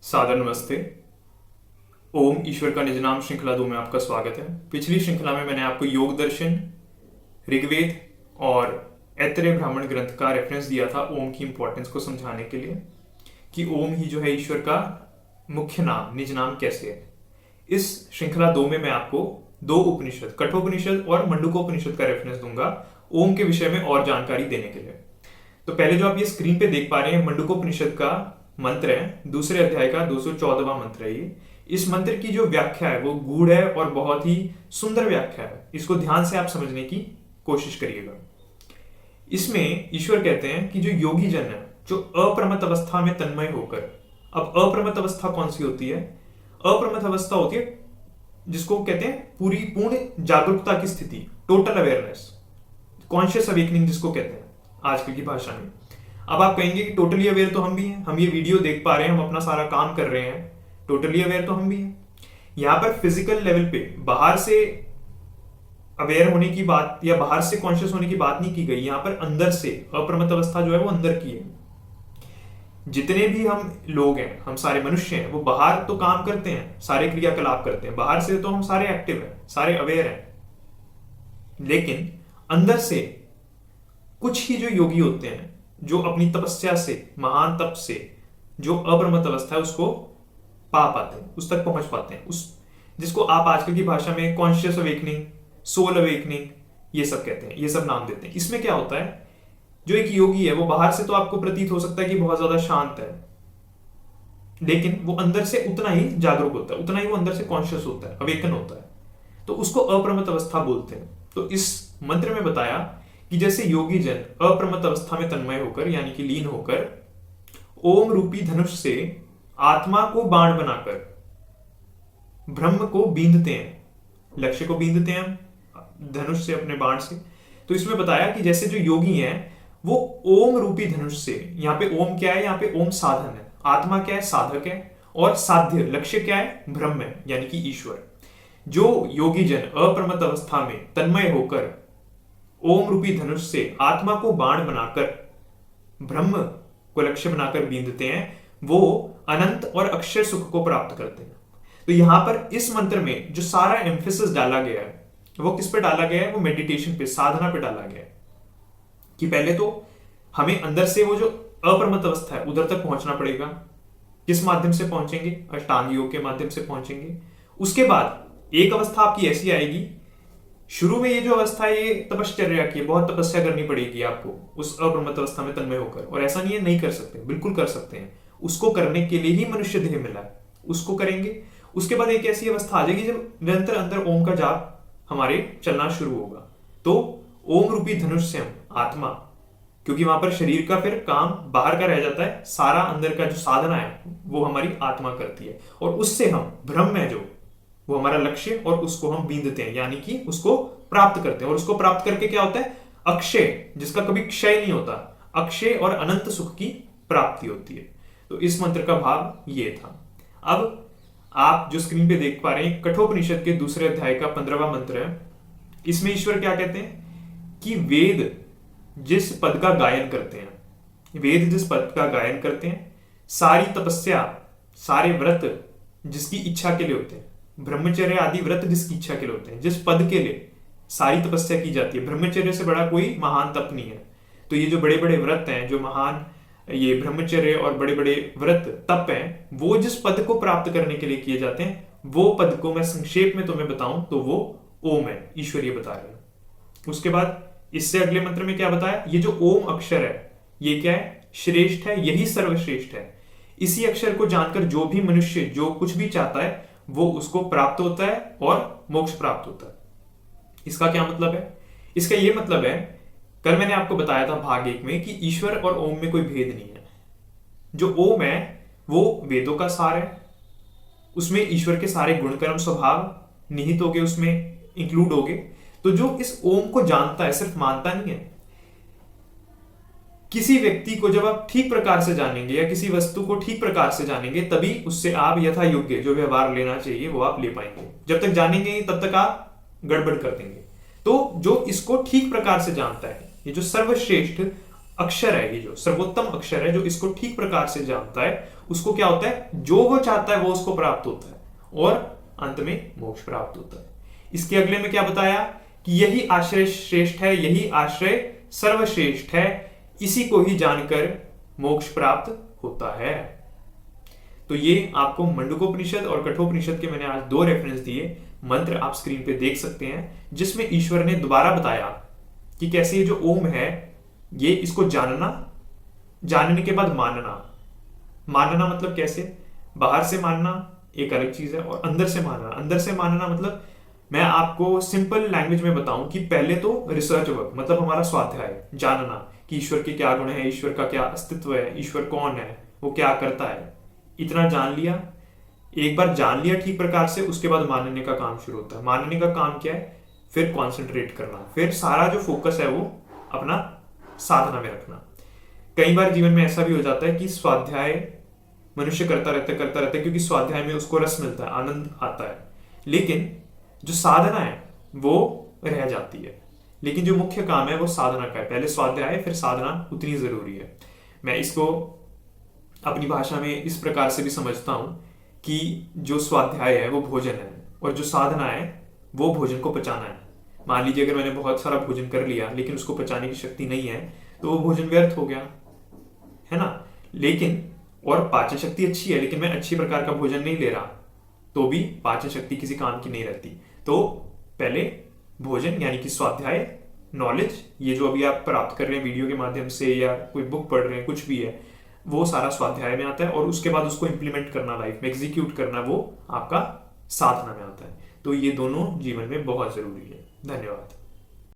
सादर नमस्ते। ओम ईश्वर का निज नाम श्रृंखला 2 में आपका स्वागत है। पिछली श्रृंखला में मैंने आपको योग दर्शन, ऋग्वेद और ऐतरेय ब्राह्मण ग्रंथ का रेफरेंस दिया था ओम की इंपॉर्टेंस को समझाने के लिए कि ओम ही जो है ईश्वर का मुख्य नाम, निज नाम कैसे है। इस श्रृंखला 2 में मैं आपको दो उपनिषद, कठोपनिषद और मंडूकोपनिषद का रेफरेंस दूंगा ओम के विषय में और जानकारी देने के लिए। तो पहले जो आप ये स्क्रीन पे देख पा रहे हैं मंडूकोपनिषद का मंत्र है, दूसरे अध्याय का 214वां मंत्र है ये। इस मंत्र की जो व्याख्या है वो गूढ़ है और बहुत ही सुंदर व्याख्या है। इसको ध्यान से आप समझने की कोशिश करिएगा। इसमें ईश्वर कहते हैं कि जो योगी जन है, जो अप्रमत्त अवस्था में तन्मय होकर, अब अप्रमत्त अवस्था कौन सी होती है? अप्रमत्त अवस्था होती है जिसको कहते हैं पूरी पूर्ण जागरूकता की स्थिति, टोटल अवेयरनेस, कॉन्शियस अवेकनिंग जिसको कहते हैं आजकल की भाषा में। अब आप कहेंगे कि टोटली अवेयर तो हम भी हैं, हम ये वीडियो देख पा रहे हैं, हम अपना सारा काम कर रहे हैं, टोटली अवेयर तो हम भी हैं। यहां पर फिजिकल लेवल पे बाहर से अवेयर होने की बात या बाहर से कॉन्शियस होने की बात नहीं की गई, यहां पर अंदर से अप्रमत्त अवस्था जो है वो अंदर की है। जितने भी हम लोग हैं, हम सारे मनुष्य हैं, वो बाहर तो काम करते हैं, सारे क्रियाकलाप करते हैं, बाहर से तो हम सारे एक्टिव हैं, सारे अवेयर हैं। लेकिन अंदर से कुछ ही जो योगी होते हैं, जो अपनी तपस्या से, महान तप से जो अप्रमत्त अवस्था है उसको पा पाते हैं, उस तक पहुंच पाते हैं, उस जिसको आप आजकल की भाषा में कॉन्शियस अवेकनिंग, सोल अवेकनिंग ये सब कहते हैं, ये सब नाम देते हैं। इसमें क्या होता है, जो एक योगी है वो बाहर से तो आपको प्रतीत हो सकता है कि बहुत ज्यादा शांत है, लेकिन वो अंदर से उतना ही जागरूक होता है, उतना ही वो अंदर से कॉन्शियस होता है, अवेकन होता है, तो उसको अप्रमत्त अवस्था बोलते हैं। तो इस मंत्र में बताया कि जैसे योगी जन अप्रमत्त अवस्था में तन्मय होकर यानी कि लीन होकर ओम रूपी धनुष से आत्मा को बाण बनाकर ब्रह्म को बींधते हैं, लक्ष्य को बींधते हैं धनुष से, अपने बाण से। तो इसमें बताया कि जैसे जो योगी हैं वो ओम रूपी धनुष से, यहां पे ओम क्या है, यहां पे ओम साधन है, आत्मा क्या है, साधक है, और साध्य लक्ष्य क्या है, ब्रह्म है यानी कि ईश्वर। जो योगी जन अप्रमत्त अवस्था में तन्मय होकर ओम रूपी धनुष से आत्मा को बाण बनाकर ब्रह्म को लक्ष्य बनाकर बींधते हैं, वो अनंत और अक्षय सुख को प्राप्त करते हैं। तो यहां पर इस मंत्र में जो सारा एम्फेसिस डाला गया है वो किस पे डाला गया है? वो मेडिटेशन पे, साधना पे डाला गया है कि पहले तो हमें अंदर से वो जो अप्रमत्त अवस्था है उधर तक पहुंचना पड़ेगा। किस माध्यम से पहुंचेंगे? अष्टांग योग के माध्यम से पहुंचेंगे। उसके बाद एक अवस्था आपकी ऐसी आएगी, शुरू में ये जो अवस्था है ये तपश्चर्या की, बहुत तपस्या करनी पड़ेगी आपको उस अप्रमत्त अवस्था में तन्मय होकर। और ऐसा नहीं है नहीं कर सकते, बिल्कुल कर सकते हैं। उसको करने के लिए ही मनुष्य देह मिला है, उसको करेंगे। उसके बाद एक ऐसी अवस्था आ जाएगी जब निरंतर अंदर ओम का जाप हमारे चलना शुरू होगा। तो ओम रूपी धनुष से हम आत्मा, क्योंकि वहां पर शरीर का फिर काम बाहर का रह जाता है, सारा अंदर का जो साधना है वो हमारी आत्मा करती है, और उससे हम ब्रह्म है जो वो हमारा लक्ष्य, और उसको हम बींधते हैं यानी कि उसको प्राप्त करते हैं। और उसको प्राप्त करके क्या होता है? अक्षय, जिसका कभी क्षय नहीं होता, अक्षय और अनंत सुख की प्राप्ति होती है। तो इस मंत्र का भाव ये था। अब आप जो स्क्रीन पे देख पा रहे हैं कठोपनिषद के दूसरे अध्याय का 15वां मंत्र है। इसमें ईश्वर क्या कहते हैं कि वेद जिस पद का गायन करते हैं, वेद जिस पद का गायन करते हैं, सारी तपस्या, सारे व्रत जिसकी इच्छा के लिए होते हैं, ब्रह्मचर्य आदि व्रत जिसकी इच्छा के लिए होते हैं, जिस पद के लिए सारी तपस्या की जाती है, ब्रह्मचर्य से बड़ा कोई महान तप नहीं है। तो ये जो बड़े बड़े व्रत हैं, जो महान ये ब्रह्मचर्य और बड़े बड़े व्रत तप हैं, वो जिस पद को प्राप्त करने के लिए किए जाते हैं, वो पद को मैं संक्षेप में तुम्हें बताऊं तो वो ओम है, ईश्वर ये बता रहे हैं। उसके बाद इससे अगले मंत्र में क्या बताया? ये जो ओम अक्षर है ये क्या है? श्रेष्ठ है, यही सर्वश्रेष्ठ है। इसी अक्षर को जानकर जो भी मनुष्य जो कुछ भी चाहता है वो उसको प्राप्त होता है और मोक्ष प्राप्त होता है। इसका क्या मतलब है? इसका यह मतलब है, कल मैंने आपको बताया था भाग 1 में कि ईश्वर और ओम में कोई भेद नहीं है। जो ओम है वो वेदों का सार है, उसमें ईश्वर के सारे गुणकर्म स्वभाव निहित होगे, उसमें इंक्लूड होगे। तो जो इस ओम को जानता है, सिर्फ मानता नहीं है, किसी व्यक्ति को जब आप ठीक प्रकार से जानेंगे या किसी वस्तु को ठीक प्रकार से जानेंगे, तभी उससे आप यथा योग्य जो व्यवहार लेना चाहिए वो आप ले पाएंगे। जब तक जानेंगे नहीं तब तक आप गड़बड़ कर देंगे। तो जो इसको ठीक प्रकार से जानता है, ये जो सर्वश्रेष्ठ अक्षर है, ये जो सर्वोत्तम अक्षर है जो इसको ठीक प्रकार से जानता है, उसको क्या होता है, जो वो चाहता है वो उसको प्राप्त होता है और अंत में मोक्ष प्राप्त होता है। इसके अगले में क्या बताया कि यही आश्रय श्रेष्ठ है, यही आश्रय सर्वश्रेष्ठ है, इसी को ही जानकर मोक्ष प्राप्त होता है। तो ये आपको मंडूकोपनिषद और कठोपनिषद के मैंने आज 2 रेफरेंस दिए, मंत्र आप स्क्रीन पे देख सकते हैं, जिसमें ईश्वर ने दोबारा बताया कि कैसे ये जो ओम है ये इसको जानना, जानने के बाद मानना। मानना मतलब कैसे, बाहर से मानना एक अलग चीज है और अंदर से मानना। अंदर से मानना मतलब मैं आपको सिंपल लैंग्वेज में बताऊं कि पहले तो रिसर्च वर्क मतलब हमारा स्वाध्याय, जानना कि ईश्वर के क्या गुण है, ईश्वर का क्या अस्तित्व है, ईश्वर कौन है, वो क्या करता है, इतना जान लिया। एक बार जान लिया ठीक प्रकार से, उसके बाद मानने का काम शुरू होता है। मानने का काम क्या है, फिर कॉन्सेंट्रेट करना, फिर सारा जो फोकस है वो अपना साधना में रखना। कई बार जीवन में ऐसा भी हो जाता है कि स्वाध्याय मनुष्य करता रहता है क्योंकि स्वाध्याय में उसको रस मिलता है, आनंद आता है, लेकिन जो साधना है वो रह जाती है। लेकिन जो मुख्य काम है वो साधना का है, पहले स्वाध्याय फिर साधना उतनी जरूरी है। मैं इसको अपनी भाषा में इस प्रकार से भी समझता हूं कि जो स्वाध्याय है वो भोजन है और जो साधना है वो भोजन को पचाना है। मान लीजिए अगर मैंने बहुत सारा भोजन कर लिया लेकिन उसको पचाने की शक्ति नहीं है तो वो भोजन व्यर्थ हो गया, है ना। लेकिन और पाचन शक्ति अच्छी है लेकिन मैं अच्छी प्रकार का भोजन नहीं ले रहा तो भी पाचन शक्ति किसी काम की नहीं रहती। तो पहले भोजन यानी कि स्वाध्याय, नॉलेज, ये जो अभी आप प्राप्त कर रहे हैं वीडियो के माध्यम से या कोई बुक पढ़ रहे हैं, कुछ भी है, वो सारा स्वाध्याय में आता है और उसके बाद उसको इंप्लीमेंट करना, लाइफ में एग्जीक्यूट करना, वो आपका साधना में आता है। तो ये दोनों जीवन में बहुत जरूरी है। धन्यवाद।